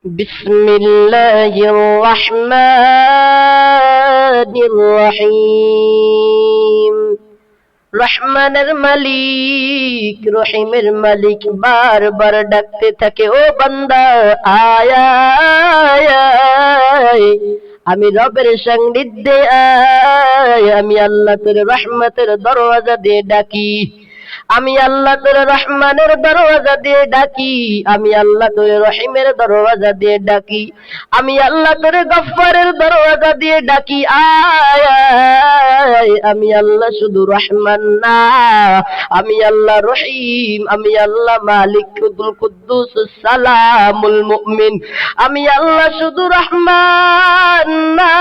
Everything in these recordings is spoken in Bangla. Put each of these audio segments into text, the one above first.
বিসমিল্লাহির রহমানির রহিম। রহমানের মালিক রহিমের মালিক বারবার ডাকতে থাকে, ও বান্দা আয় আয় আয়, আমি রবের সান্নিধ্যে আয়। আমি আল্লাহ তোর রহমতের দরওয়াজা দিয়ে ডাকি, আমি আল্লাহ তোর রহমানের দরওয়াজা দিয়ে ডাকি, আমি আল্লাহ তোর রহিমের দরওয়াজা দিয়ে ডাকি, আমি আল্লাহ তোর গফফারের দরওয়াজা দিয়ে ডাকি। আয় আয়, আমি আল্লাহ শুধু রহমান না, আমি আল্লাহ রহিম, আমি আল্লাহ মালিক কুদ্দুস সালামুল মুমিন। আমি আল্লাহ শুধু রহমান না,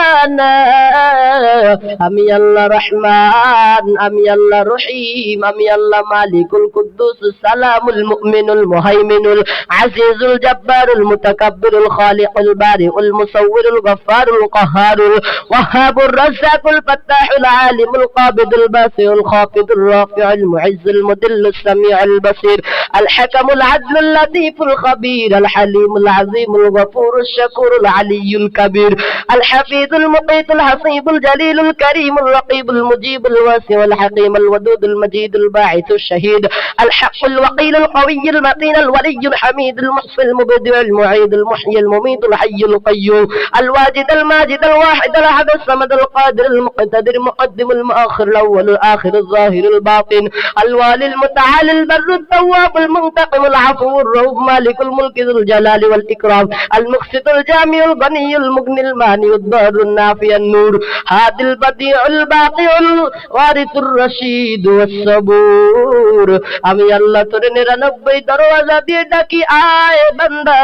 আমি আল্লাহ রহমান, আমি আল্লাহ রহিম, আমি আল্লাহ মালিকুল কুদ্দুস সালামুল মুমিনুল মুহাইমিনুল আজিজুল জব্বারুল মুতাকাব্বিরুল খালিকুল বারিউল মুসাউউরুল গফফারুল কাহ্হারুল ওয়াহ্হাবুর রাজ্জাকুল ফাত্তাহুল আলিমুল কাবিদুল বাসিরুল খাফিদুর রাফিউল মুইজ্জুল মুদিল্লুস সামিউল বাসির আল হাকামুল আদলুল লাতীফুল খাবীর আল হালিমুল আযীমুল গফুরুশ শাকুরুল আলিয়্যুল কাবীর আল হাফিজুল মুকীতুল হাসীবুল জালিলুল কারীমুর রাকীবুল মুজীবুল ওয়াসিউল হাকীমুল ওয়াদুদুল মজিদুল বাঈসুশ শাহীদ আল হাক্কুল ওয়াকিলুল কওয়িয়্যুল মাতিনুল ওয়ালিয়্যুল হামিদুল মুহসিল মুবদিউল মুঈদুল মুহয়িল মুমীতুল হাইয়ুল কাইয়্যুম আল ওয়াজিদুল মাজিদুল ওয়াহিদুল আহাদুস সামাদুল কাদিরুল মুকতাদির মুকদ্দিমুল মুআখিরুল আউওয়ালুল আখিরুল যাহিরুল বাতিন আল ওয়ালিল মুতাআলিল বাররুত তাওয়াবুল মুনতাকিমুল আফুউর রউফ মালিকুল মুলকি যুল জালালি ওয়াল ইকরাম আল মুকসিতুল জামিউল গনিয়ুল মুগনিল মানিউদ দারুন নাফিয়ান নূর হাদিল বাদিউল বাকিউল ওয়ারিসুর রশীদ ওয়াস সাবুর। আমি আল্লাহ তোর 99 দরওয়াজা দিয়ে ডাকি, আয় বান্দা।